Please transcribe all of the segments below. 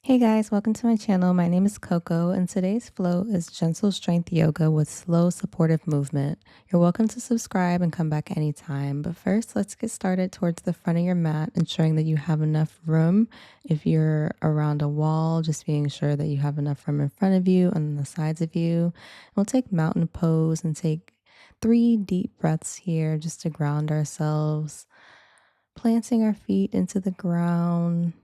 Hey guys, welcome to my channel. My name is Coco, and today's flow is gentle strength yoga with slow supportive movement. You're welcome to subscribe and come back anytime. But first, let's get started towards the front of your mat, ensuring that you have enough room. If you're around a wall, just being sure that you have enough room in front of you and on the sides of you. We'll take mountain pose and take 3 deep breaths here just to ground ourselves, planting our feet into the ground.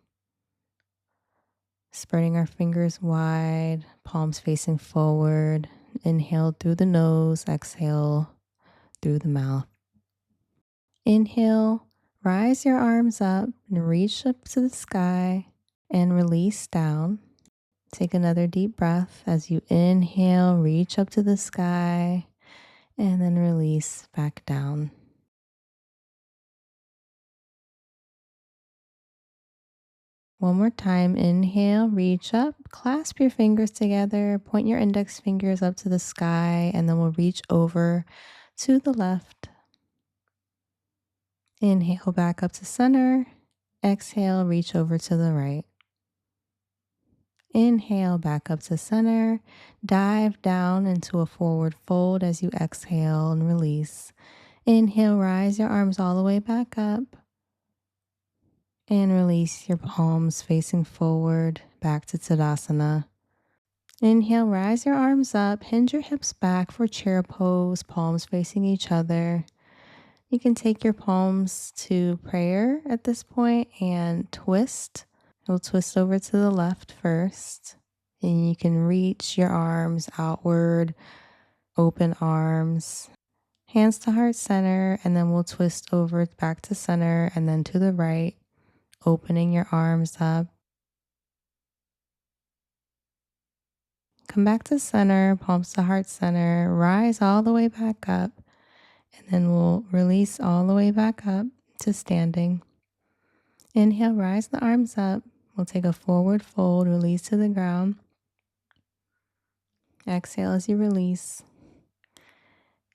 Spreading our fingers wide, palms facing forward. Inhale through the nose, exhale through the mouth. Inhale, rise your arms up and reach up to the sky and release down. Take another deep breath as you inhale, reach up to the sky and then release back down. One more time, inhale, reach up, clasp your fingers together, point your index fingers up to the sky, and then we'll reach over to the left. Inhale back up to center. Exhale, reach over to the right. Inhale back up to center. Dive down into a forward fold as you exhale and release. Inhale, rise your arms all the way back up. And release your palms facing forward back to Tadasana. Inhale, rise your arms up, hinge your hips back for chair pose, palms facing each other. You can take your palms to prayer at this point and twist. You'll twist over to the left first, and you can reach your arms outward, open arms, hands to heart center, and then we'll twist over back to center and then to the right, opening your arms up. Come back to center, palms to heart center, rise all the way back up, and then we'll release all the way back up to standing. Inhale, rise the arms up. We'll take a forward fold, release to the ground. Exhale as you release.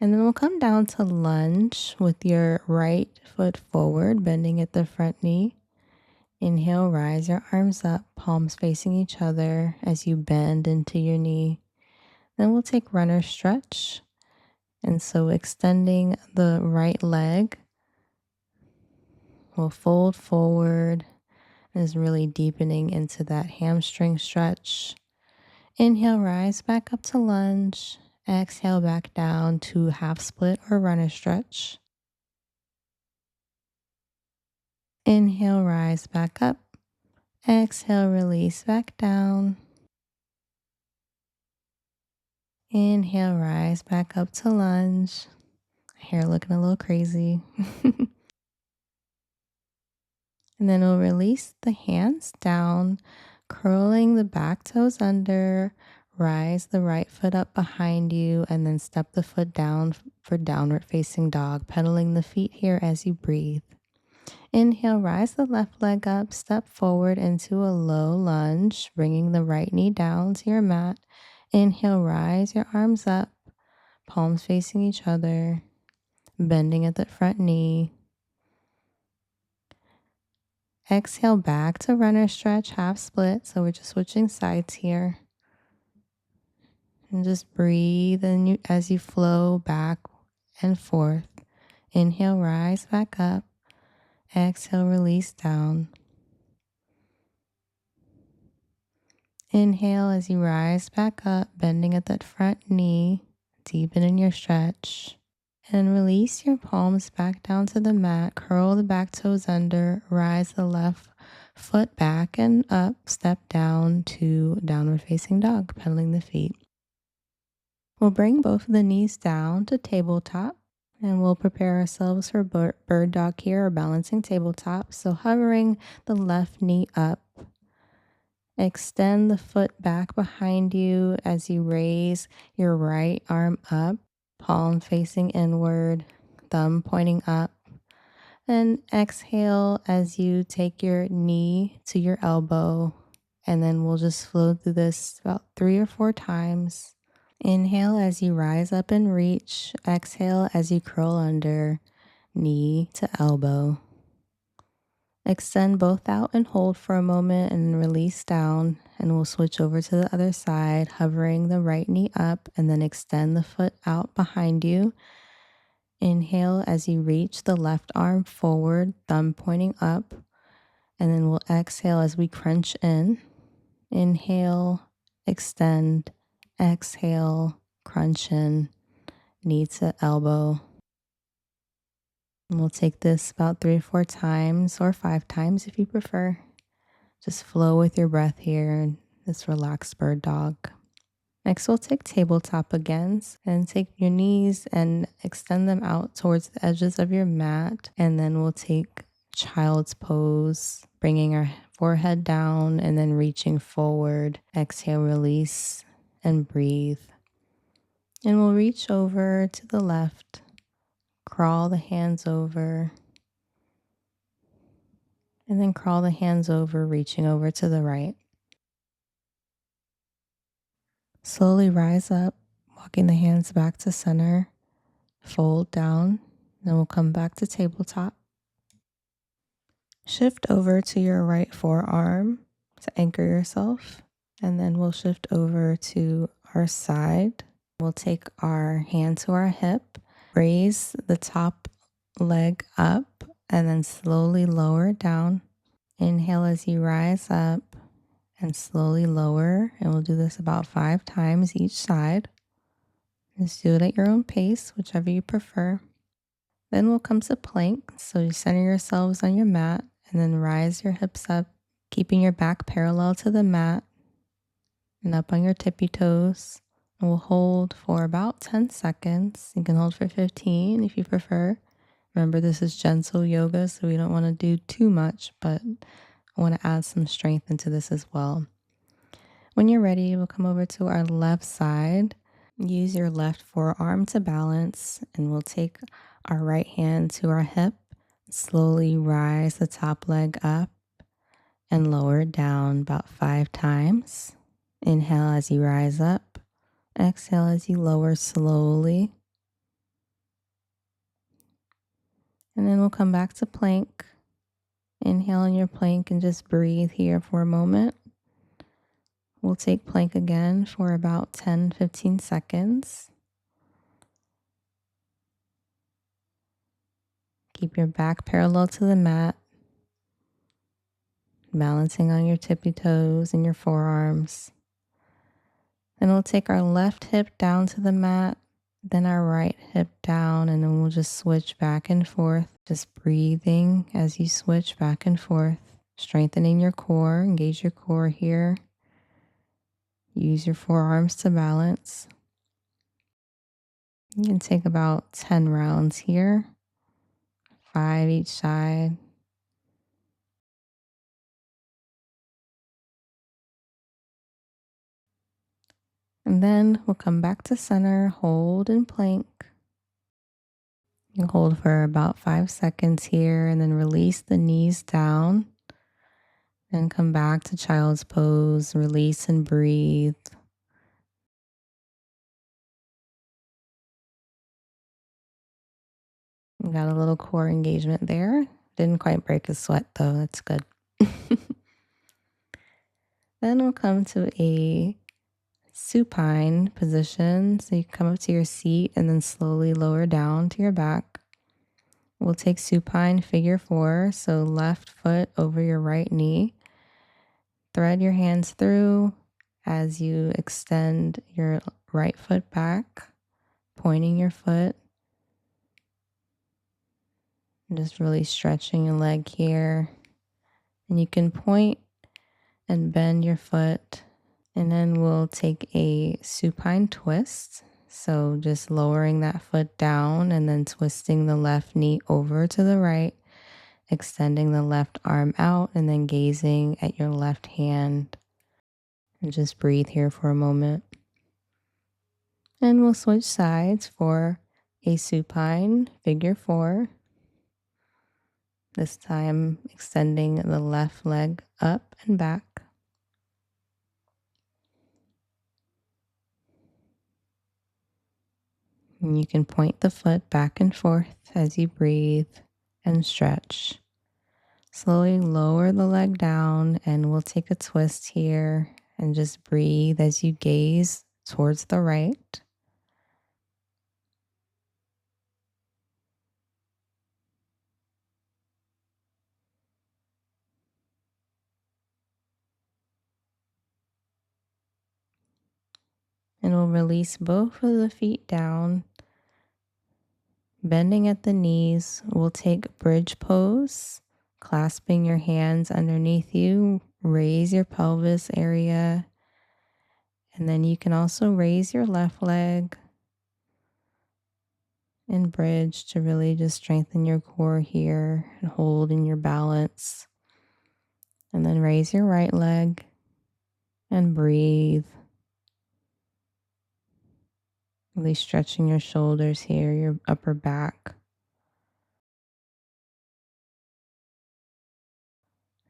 And then we'll come down to lunge with your right foot forward, bending at the front knee. Inhale, rise your arms up, palms facing each other as you bend into your knee. Then we'll take runner stretch. And so extending the right leg, we'll fold forward and is really deepening into that hamstring stretch. Inhale, rise back up to lunge. Exhale back down to half split or runner stretch. Inhale, rise back up. Exhale, release back down. Inhale, rise back up to lunge. Hair looking a little crazy. And then we'll release the hands down, curling the back toes under, rise the right foot up behind you, and then step the foot down for downward facing dog, pedaling the feet here as you breathe. Inhale, rise the left leg up, step forward into a low lunge, bringing the right knee down to your mat. Inhale, rise your arms up, palms facing each other, bending at the front knee. Exhale back to runner stretch, half split. So we're just switching sides here. And just breathe as you flow back and forth. Inhale, rise back up. Exhale, release down. Inhale as you rise back up, bending at that front knee. Deepen in your stretch. And release your palms back down to the mat. Curl the back toes under. Rise the left foot back and up. Step down to downward facing dog, pedaling the feet. We'll bring both of the knees down to tabletop. And we'll prepare ourselves for bird dog here or balancing tabletop. So hovering the left knee up. Extend the foot back behind you as you raise your right arm up. Palm facing inward, thumb pointing up. Then exhale as you take your knee to your elbow. And then we'll just flow through this about 3 or 4 times. Inhale as you rise up and reach. Exhale as you curl under, knee to elbow. Extend both out and hold for a moment and release down. And we'll switch over to the other side, hovering the right knee up and then extend the foot out behind you. Inhale as you reach the left arm forward, thumb pointing up. And then we'll exhale as we crunch in. Inhale, extend, exhale, crunch in, knee to elbow. And we'll take this about 3 or 4 times or 5 times if you prefer. Just flow with your breath here in this relaxed bird dog. Next, we'll take tabletop again and take your knees and extend them out towards the edges of your mat. And then we'll take child's pose, bringing our forehead down and then reaching forward. Exhale, release, and breathe. And we'll reach over to the left, crawl the hands over, and then crawl the hands over, reaching over to the right. Slowly rise up, walking the hands back to center, fold down, then we'll come back to tabletop. Shift over to your right forearm to anchor yourself, and then we'll shift over to our side. We'll take our hand to our hip, raise the top leg up, and then slowly lower it down. Inhale as you rise up and slowly lower, and we'll do this about 5 times each side. Just do it at your own pace, whichever you prefer. Then we'll come to plank. So you center yourselves on your mat and then rise your hips up, keeping your back parallel to the mat and up on your tippy toes. And we'll hold for about 10 seconds. You can hold for 15 if you prefer. Remember, this is gentle yoga, so we don't want to do too much, but I want to add some strength into this as well. When you're ready, we'll come over to our left side. Use your left forearm to balance, and we'll take our right hand to our hip. Slowly rise the top leg up and lower it down about 5 times. Inhale as you rise up. Exhale as you lower slowly. And then we'll come back to plank. Inhale in your plank and just breathe here for a moment. We'll take plank again for about 10-15 seconds. Keep your back parallel to the mat, balancing on your tippy toes and your forearms. Then we'll take our left hip down to the mat, then our right hip down, and then we'll just switch back and forth, just breathing as you switch back and forth, strengthening your core, engage your core here. Use your forearms to balance. You can take about 10 rounds here, 5 each side. And then we'll come back to center, hold in plank. You hold for about 5 seconds here and then release the knees down. And come back to child's pose, release and breathe. We got a little core engagement there. Didn't quite break a sweat though, that's good. Then we'll come to a supine position. So you come up to your seat and then slowly lower down to your back. We'll take supine figure 4. So left foot over your right knee. Thread your hands through as you extend your right foot back, pointing your foot. And just really stretching your leg here. And you can point and bend your foot. And then we'll take a supine twist. So just lowering that foot down and then twisting the left knee over to the right, extending the left arm out and then gazing at your left hand. And just breathe here for a moment. And we'll switch sides for a supine figure 4. This time extending the left leg up and back. And you can point the foot back and forth as you breathe and stretch. Slowly lower the leg down and we'll take a twist here and just breathe as you gaze towards the right. And we'll release both of the feet down. Bending at the knees, we'll take bridge pose, clasping your hands underneath you. Raise your pelvis area. And then you can also raise your left leg and bridge to really just strengthen your core here and hold in your balance. And then raise your right leg and breathe. Really stretching your shoulders here, your upper back.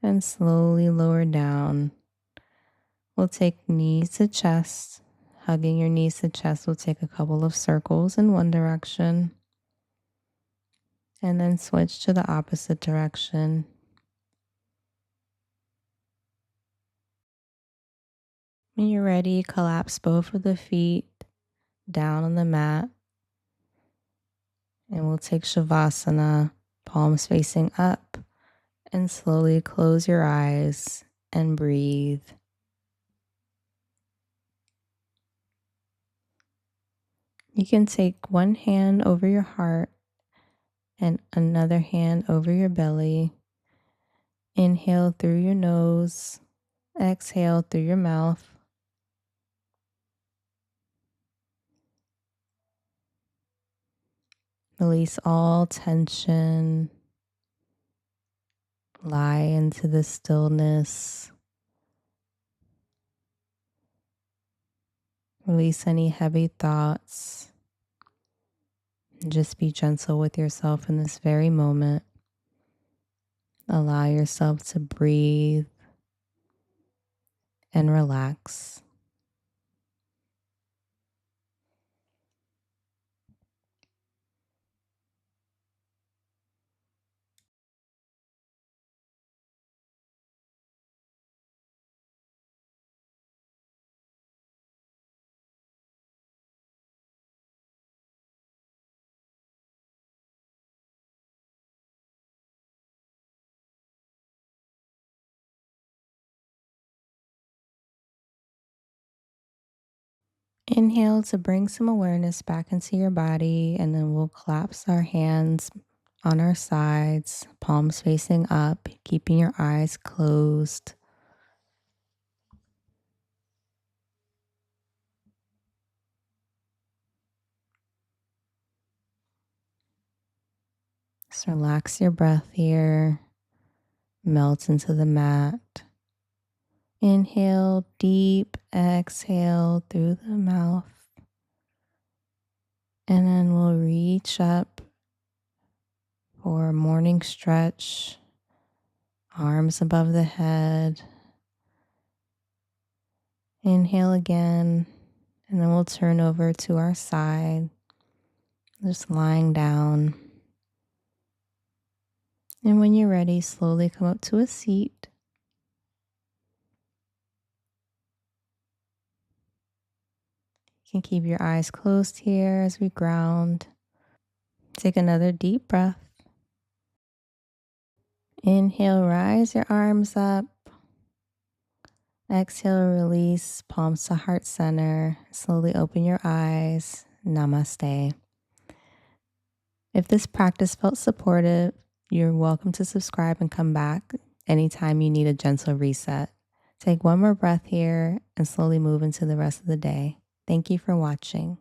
And slowly lower down. We'll take knees to chest. Hugging your knees to chest, we'll take a couple of circles in one direction. And then switch to the opposite direction. When you're ready, collapse both of the feet down on the mat. And we'll take Shavasana, palms facing up. And slowly close your eyes and breathe. You can take one hand over your heart and another hand over your belly. Inhale through your nose, exhale through your mouth. Release all tension. Lie into the stillness. Release any heavy thoughts. Just be gentle with yourself in this very moment. Allow yourself to breathe and relax. Inhale to bring some awareness back into your body, and then we'll collapse our hands on our sides, palms facing up, keeping your eyes closed. Just relax your breath here, melt into the mat. Inhale deep, exhale through the mouth. And then we'll reach up for a morning stretch, arms above the head. Inhale again, and then we'll turn over to our side, just lying down. And when you're ready, slowly come up to a seat. You can keep your eyes closed here as we ground. Take another deep breath. Inhale, rise your arms up. Exhale, release, palms to heart center. Slowly open your eyes. Namaste. If this practice felt supportive, you're welcome to subscribe and come back anytime you need a gentle reset. Take one more breath here and slowly move into the rest of the day. Thank you for watching.